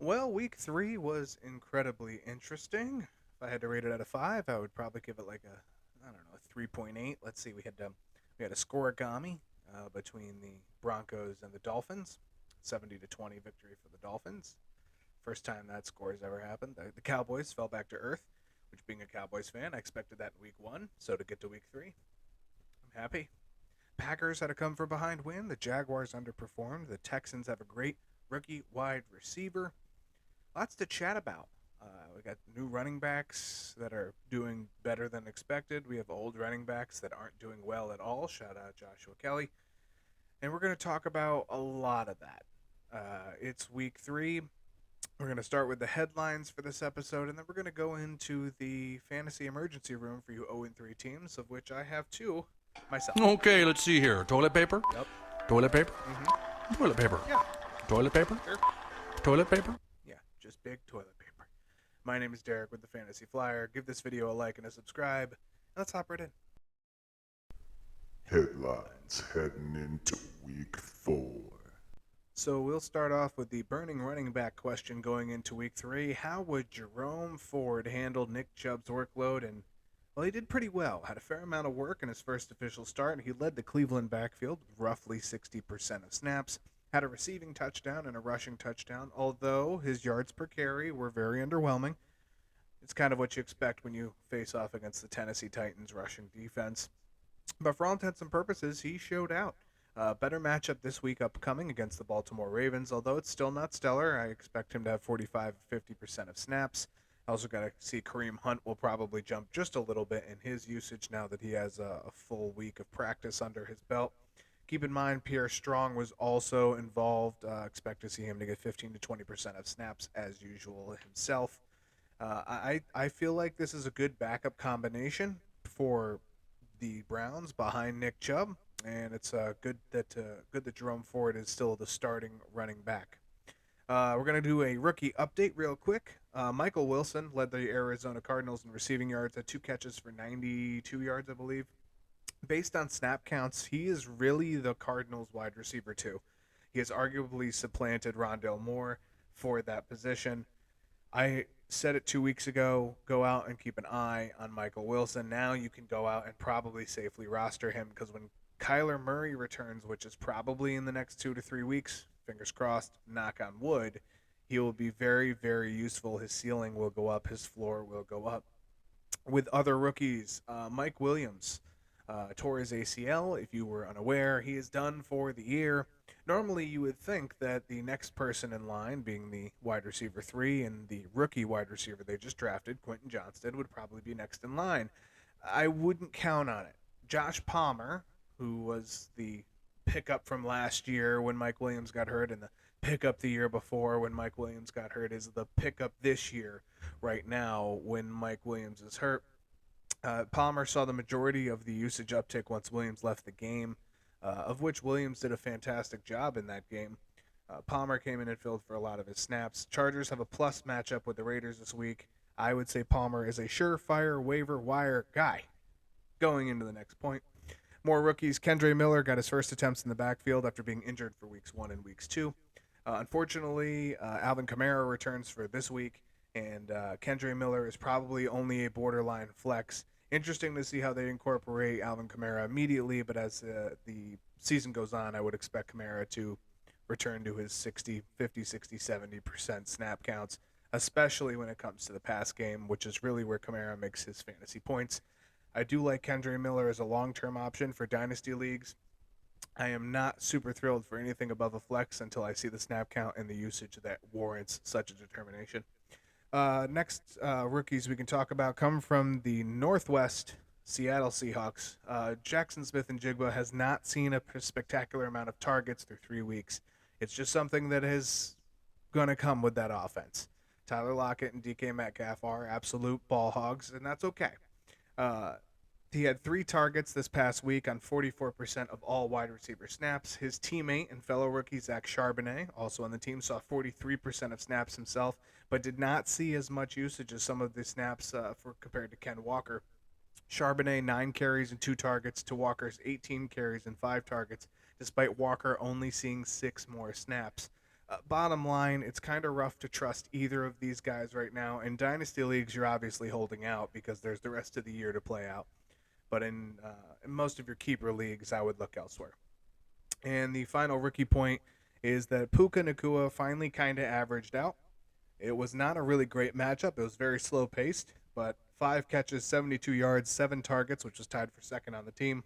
Well, week three was incredibly interesting. If I had to rate it out of five, I would probably give it like a, I don't know, a 3.8. Let's see, we had a scoregami between the Broncos and the Dolphins, 70-20 victory for the Dolphins. First time that score has ever happened. The Cowboys fell back to earth, which being a Cowboys fan, I expected that in week one. So to get to week three, I'm happy. Packers had a come from behind win. The Jaguars underperformed. The Texans have a great rookie wide receiver. Lots to chat about. We got new running backs that are doing better than expected. We have old running backs that aren't doing well at all. Shout out Joshua Kelly. And we're going to talk about a lot of that. It's week three. We're going to start with the headlines for this episode, and then we're going to go into the fantasy emergency room for you 0-3 teams, of which I have two myself. Okay, let's see here. Toilet paper? Yep. Toilet paper? Mm-hmm. Toilet paper? Yeah. Toilet paper? Sure. Toilet paper? Yeah, just big toilet paper. My name is Derek with the Fantasy Flyer. Give this video a like and a subscribe. And let's hop right in. Headlines heading into week 4. So we'll start off with the burning running back question going into week three. How would Jerome Ford handle Nick Chubb's workload? And, well, he did pretty well. Had a fair amount of work in his first official start, and he led the Cleveland backfield with roughly 60% of snaps. Had a receiving touchdown and a rushing touchdown, although his yards per carry were very underwhelming. It's kind of what you expect when you face off against the Tennessee Titans rushing defense. But for all intents and purposes, he showed out. Better matchup this week upcoming against the Baltimore Ravens, although it's still not stellar. I expect him to have 45-50% of snaps. I also got to see Kareem Hunt will probably jump just a little bit in his usage now that he has a full week of practice under his belt. Keep in mind, Pierre Strong was also involved. Expect to see him to get 15-20% of snaps as usual himself. I feel like this is a good backup combination for the Browns behind Nick Chubb, and it's good that Jerome Ford is still the starting running back. We're going to do a rookie update real quick. Michael Wilson led the Arizona Cardinals in receiving yards at 2 catches for 92 yards, I believe. Based on snap counts, he is really the Cardinals wide receiver too. He has arguably supplanted Rondale Moore for that position. I said it 2 weeks ago, go out and keep an eye on Michael Wilson. Now you can go out and probably safely roster him because when Kyler Murray returns, which is probably in the next 2 to 3 weeks, fingers crossed, knock on wood, he will be very, very useful. His ceiling will go up. His floor will go up. With other rookies, Mike Williams tore his ACL. If you were unaware, he is done for the year. Normally, you would think that the next person in line, being the wide receiver 3 and the rookie wide receiver they just drafted, Quentin Johnston, would probably be next in line. I wouldn't count on it. Josh Palmer, who was the pickup from last year when Mike Williams got hurt, and the pickup the year before when Mike Williams got hurt, is the pickup this year right now when Mike Williams is hurt. Palmer saw the majority of the usage uptick once Williams left the game, of which Williams did a fantastic job in that game. Palmer came in and filled for a lot of his snaps. Chargers have a plus matchup with the Raiders this week. I would say Palmer is a surefire waiver wire guy going into the next point. More rookies. Kendre Miller got his first attempts in the backfield after being injured for weeks 1 and weeks 2. Unfortunately, Alvin Kamara returns for this week, and Kendre Miller is probably only a borderline flex. Interesting to see how they incorporate Alvin Kamara immediately, but as the season goes on, I would expect Kamara to return to his 50, 60, 70% snap counts, especially when it comes to the pass game, which is really where Kamara makes his fantasy points. I do like Kendre Miller as a long-term option for dynasty leagues. I am not super thrilled for anything above a flex until I see the snap count and the usage that warrants such a determination. Next rookies we can talk about come from the Northwest Seattle Seahawks. Jackson Smith and Jigba has not seen a spectacular amount of targets through 3 weeks. It's just something that is going to come with that offense. Tyler Lockett and DK Metcalf are absolute ball hogs, and that's okay. Uh, he had 3 targets this past week on 44% of all wide receiver snaps. His teammate and fellow rookie Zach Charbonnet, also on the team, saw 43% of snaps himself, but did not see as much usage as some of the snaps for compared to Ken Walker. Charbonnet 9 carries and 2 targets to Walker's 18 carries and 5 targets, despite Walker only seeing 6 more snaps. Bottom line, it's kind of rough to trust either of these guys right now. In dynasty leagues, you're obviously holding out because there's the rest of the year to play out. But in most of your keeper leagues, I would look elsewhere. And the final rookie point is that Puka Nacua finally kind of averaged out. It was not a really great matchup. It was very slow paced, but 5 catches, 72 yards, 7 targets, which was tied for second on the team.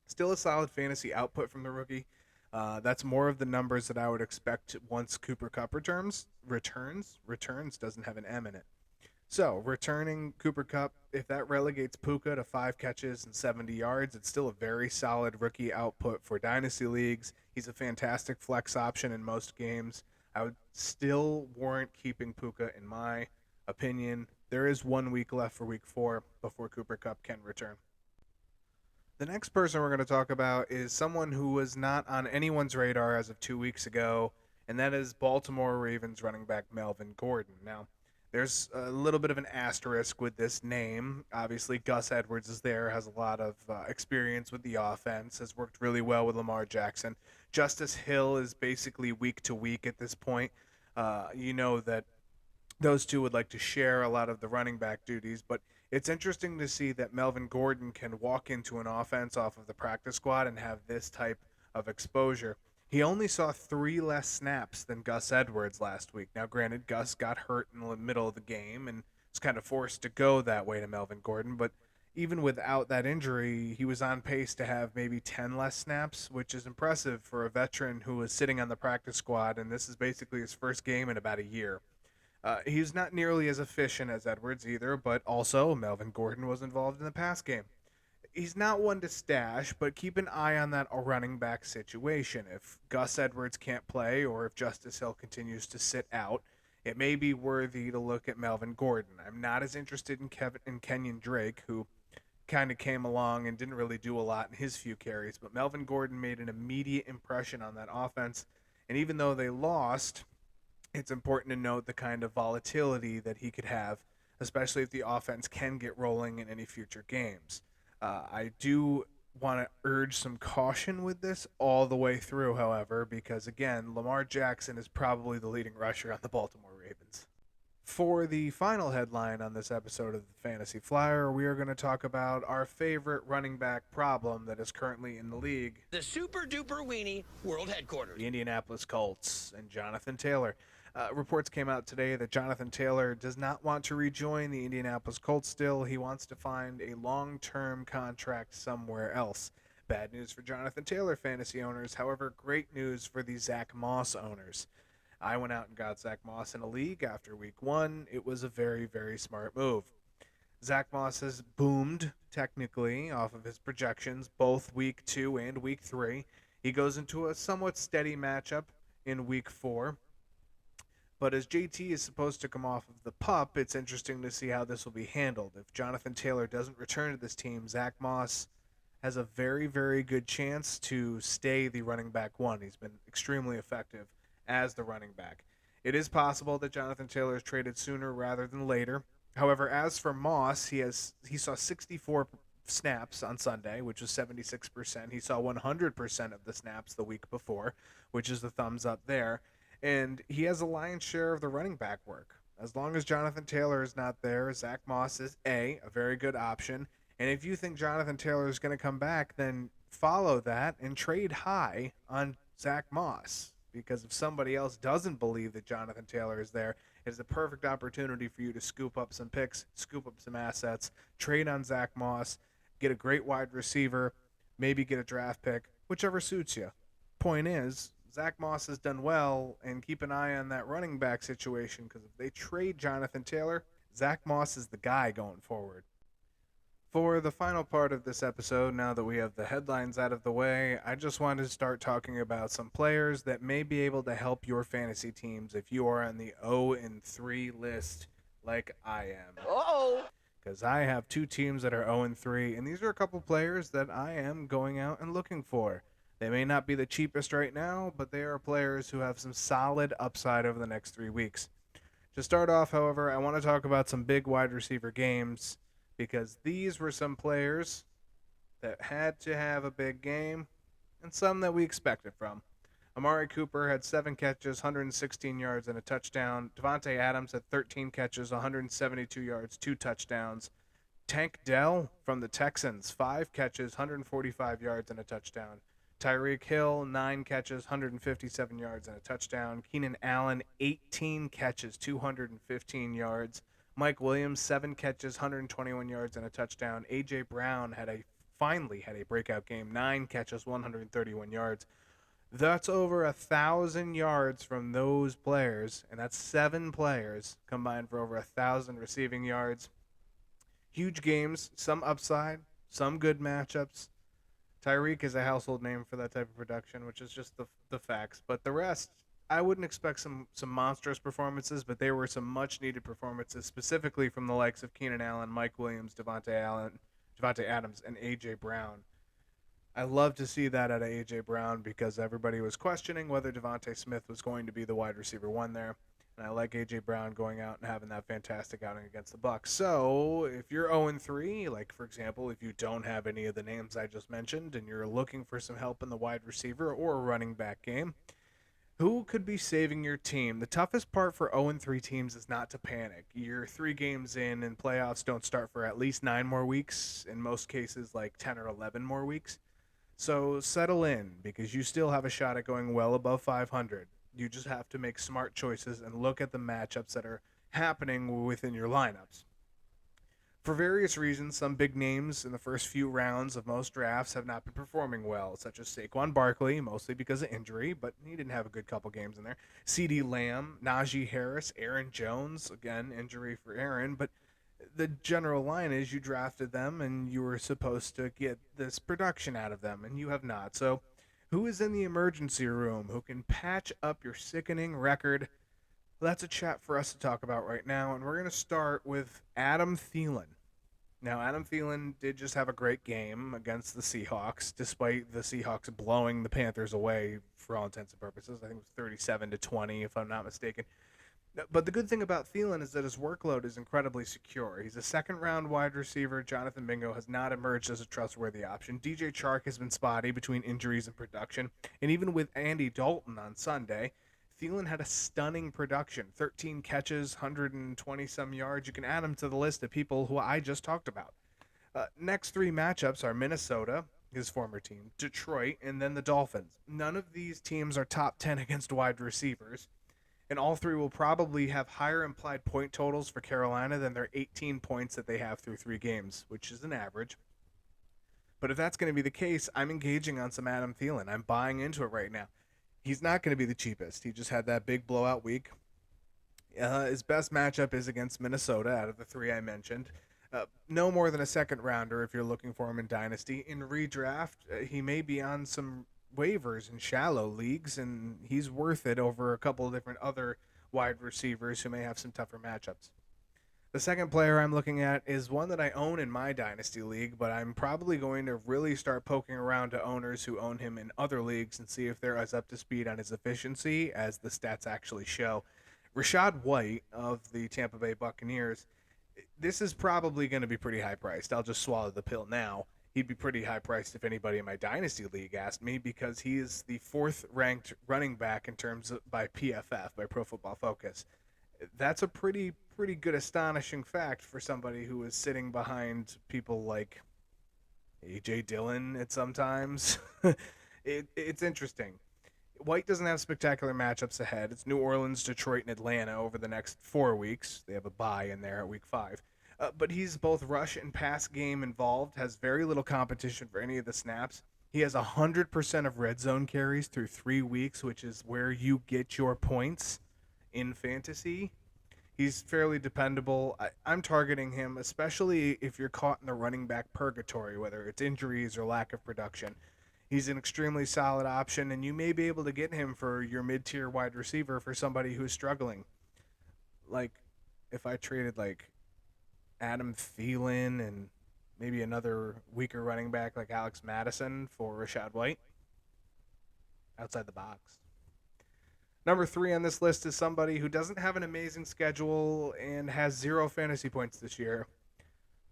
Still a solid fantasy output from the rookie. That's more of the numbers that I would expect once Cooper Kupp returns doesn't have an M in it. So, returning Cooper Kupp, if that relegates Puka to 5 catches and 70 yards, it's still a very solid rookie output for dynasty leagues. He's a fantastic flex option in most games. I would still warrant keeping Puka in my opinion. There is 1 week left for week 4 before Cooper Kupp can return. The next person we're going to talk about is someone who was not on anyone's radar as of 2 weeks ago, and that is Baltimore Ravens running back Melvin Gordon. Now, there's a little bit of an asterisk with this name. Obviously, Gus Edwards is there, has a lot of experience with the offense, has worked really well with Lamar Jackson. Justice Hill is basically week to week at this point. You know that those two would like to share a lot of the running back duties, but it's interesting to see that Melvin Gordon can walk into an offense off of the practice squad and have this type of exposure. He only saw 3 less snaps than Gus Edwards last week. Now, granted, Gus got hurt in the middle of the game and was kind of forced to go that way to Melvin Gordon, but even without that injury, he was on pace to have maybe 10 less snaps, which is impressive for a veteran who was sitting on the practice squad, and this is basically his first game in about a year. He's not nearly as efficient as Edwards either, but also Melvin Gordon was involved in the pass game. He's not one to stash, but keep an eye on that running back situation. If Gus Edwards can't play or if Justice Hill continues to sit out, it may be worthy to look at Melvin Gordon. I'm not as interested in Kenyon Drake, who kind of came along and didn't really do a lot in his few carries, but Melvin Gordon made an immediate impression on that offense, and even though they lost, it's important to note the kind of volatility that he could have, especially if the offense can get rolling in any future games. I do want to urge some caution with this all the way through, however, because again, Lamar Jackson is probably the leading rusher on the Baltimore Ravens. For the final headline on this episode of the Fantasy Flyer, we are going to talk about our favorite running back problem that is currently in the league. The super duper weenie world headquarters. The Indianapolis Colts and Jonathan Taylor. Reports came out today that Jonathan Taylor does not want to rejoin the Indianapolis Colts still. He wants to find a long-term contract somewhere else. Bad news for Jonathan Taylor fantasy owners. However, great news for the Zach Moss owners. I went out and got Zach Moss in a league after week 1. It was a very, very smart move. Zach Moss has boomed, technically, off of his projections, both week 2 and week 3. He goes into a somewhat steady matchup in week 4. But as JT is supposed to come off of the PUP, it's interesting to see how this will be handled. If Jonathan Taylor doesn't return to this team, Zach Moss has a very, very good chance to stay the running back 1. He's been extremely effective as the running back. It is possible that Jonathan Taylor is traded sooner rather than later. However, as for Moss, he saw 64 snaps on Sunday, which was 76%. He saw 100% of the snaps the week before, which is the thumbs up there. And he has a lion's share of the running back work. As long as Jonathan Taylor is not there, Zach Moss is a very good option. And if you think Jonathan Taylor is going to come back, then follow that and trade high on Zach Moss. Because if somebody else doesn't believe that Jonathan Taylor is there, it is a perfect opportunity for you to scoop up some picks, scoop up some assets, trade on Zach Moss, get a great wide receiver, maybe get a draft pick, whichever suits you. Point is, Zach Moss has done well, and keep an eye on that running back situation, because if they trade Jonathan Taylor, Zach Moss is the guy going forward. For the final part of this episode, now that we have the headlines out of the way, I just wanted to start talking about some players that may be able to help your fantasy teams if you are on the 0-3 list like I am. Uh-oh. Because I have two teams that are 0-3, and these are a couple players that I am going out and looking for. They may not be the cheapest right now, but they are players who have some solid upside over the next 3 weeks. To start off, however, I want to talk about some big wide receiver games because these were some players that had to have a big game and some that we expected from. Amari Cooper had 7 catches, 116 yards, and a touchdown. Devontae Adams had 13 catches, 172 yards, 2 touchdowns. Tank Dell from the Texans, 5 catches, 145 yards, and a touchdown. Tyreek Hill, 9 catches, 157 yards, and a touchdown. Keenan Allen, 18 catches, 215 yards. Mike Williams, 7 catches, 121 yards, and a touchdown. A.J. Brown finally had a breakout game, 9 catches, 131 yards. That's over 1,000 yards from those players, and that's 7 players combined for over 1,000 receiving yards. Huge games, some upside, some good matchups. Tyreek is a household name for that type of production, which is just the facts. But the rest, I wouldn't expect some monstrous performances, but there were some much needed performances, specifically from the likes of Keenan Allen, Mike Williams, Devontae Adams, and A.J. Brown. I love to see that out of A.J. Brown because everybody was questioning whether Devontae Smith was going to be the wide receiver one there. And I like A.J. Brown going out and having that fantastic outing against the Bucs. So if you're 0-3, like for example, if you don't have any of the names I just mentioned and you're looking for some help in the wide receiver or running back game, who could be saving your team? The toughest part for 0-3 teams is not to panic. You're 3 games in and playoffs don't start for at least 9 more weeks, in most cases like 10 or 11 more weeks. So settle in because you still have a shot at going well above 500. You just have to make smart choices and look at the matchups that are happening within your lineups. For various reasons, some big names in the first few rounds of most drafts have not been performing well, such as Saquon Barkley, mostly because of injury, but he didn't have a good couple games in there. CeeDee Lamb, Najee Harris, Aaron Jones, again, injury for Aaron, but the general line is you drafted them and you were supposed to get this production out of them, and you have not. So who is in the emergency room who can patch up your sickening record? Well, that's a chat for us to talk about right now, and we're going to start with Adam Thielen. Now, Adam Thielen did just have a great game against the Seahawks, despite the Seahawks blowing the Panthers away for all intents and purposes. I think it was 37-20, if I'm not mistaken. But the good thing about Thielen is that his workload is incredibly secure. He's a second-round wide receiver. Jonathan Mingo has not emerged as a trustworthy option. DJ Chark has been spotty between injuries and production. And even with Andy Dalton on Sunday, Thielen had a stunning production. 13 catches, 120-some yards. You can add him to the list of people who I just talked about. Next 3 matchups are Minnesota, his former team, Detroit, and then the Dolphins. None of these teams are top 10 against wide receivers. And all 3 will probably have higher implied point totals for Carolina than their 18 points that they have through 3 games, which is an average. But if that's going to be the case, I'm engaging on some Adam Thielen. I'm buying into it right now. He's not going to be the cheapest. He just had that big blowout week. His best matchup is against Minnesota out of the 3 I mentioned. No more than a second rounder if you're looking for him in Dynasty. In redraft, he may be on some waivers in shallow leagues, and he's worth it over a couple of different other wide receivers who may have some tougher matchups. The second player I'm looking at is one that I own in my Dynasty League, but I'm probably going to really start poking around to owners who own him in other leagues and see if they're as up to speed on his efficiency as the stats actually show. Rachaad White of the Tampa Bay Buccaneers, this is probably going to be pretty high priced. I'll just swallow the pill now. He'd be pretty high priced if anybody in my Dynasty League asked me because he is the 4th ranked running back in terms of by PFF, by Pro Football Focus. That's a pretty good astonishing fact for somebody who is sitting behind people like A.J. Dillon at sometimes. It's interesting. White doesn't have spectacular matchups ahead. It's New Orleans, Detroit, and Atlanta over the next 4 weeks. They have a bye in there at week 5. But he's both rush and pass game involved, has very little competition for any of the snaps. He has 100% of red zone carries through 3 weeks, which is where you get your points in fantasy. He's fairly dependable. I'm targeting him, especially if you're caught in the running back purgatory, whether it's injuries or lack of production. He's an extremely solid option, and you may be able to get him for your mid-tier wide receiver for somebody who's struggling. Like, if I traded like Adam Thielen and maybe another weaker running back like Alex Madison for Rashad White, outside the box. Number 3 on this list is somebody who doesn't have an amazing schedule and has 0 fantasy points this year,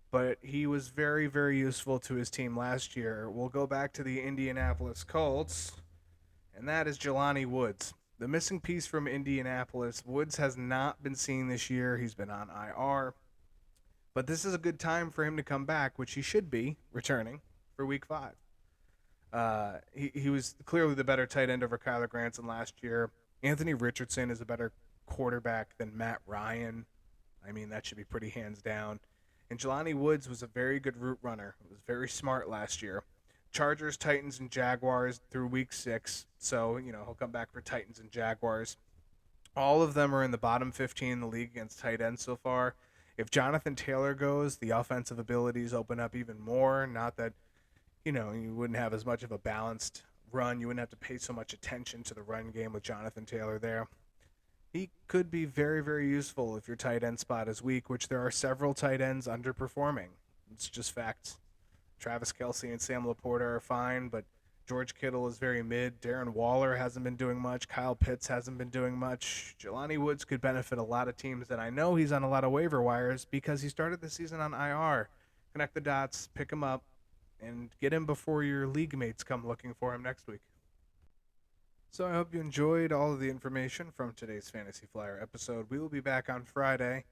but he was very, very useful to his team last year. We'll go back to the Indianapolis Colts, and that is Jelani Woods. The missing piece from Indianapolis. Woods has not been seen this year. He's been on IR, but this is a good time for him to come back, which he should be returning for Week 5. He was clearly the better tight end over Kyler Granson last year. Anthony Richardson is a better quarterback than Matt Ryan. I mean, that should be pretty hands down. And Jelani Woods was a very good route runner. He was very smart last year. Chargers, Titans, and Jaguars through Week 6. So, he'll come back for Titans and Jaguars. All of them are in the bottom 15 in the league against tight ends so far. If Jonathan Taylor goes, the offensive abilities open up even more. Not that, you wouldn't have as much of a balanced run. You wouldn't have to pay so much attention to the run game with Jonathan Taylor there. He could be very, very useful if your tight end spot is weak, which there are several tight ends underperforming. It's just facts. Travis Kelce and Sam Laporta are fine, but George Kittle is very mid. Darren Waller hasn't been doing much. Kyle Pitts hasn't been doing much. Jelani Woods could benefit a lot of teams, and I know he's on a lot of waiver wires because he started the season on IR. Connect the dots, pick him up, and get him before your league mates come looking for him next week. So I hope you enjoyed all of the information from today's Fantasy Flyer episode. We will be back on Friday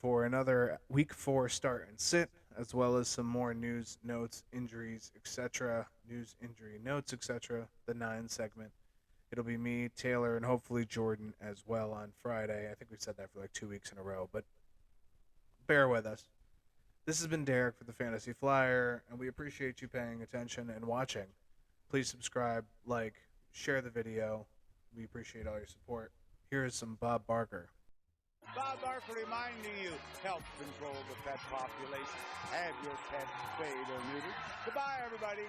for another Week 4 start and sit, as well as some more news, notes, injuries, etc. News, injury, notes, etc. The 9 segment. It'll be me, Taylor, and hopefully Jordan as well on Friday. I think we've said that for like 2 weeks in a row, but bear with us. This has been Derek for the Fantasy Flyer, and we appreciate you paying attention and watching. Please subscribe, like, share the video. We appreciate all your support. Here is some Bob Barker. Bob Barker reminding you, help control the pet population. Have your pet spayed or neutered. Goodbye, everybody.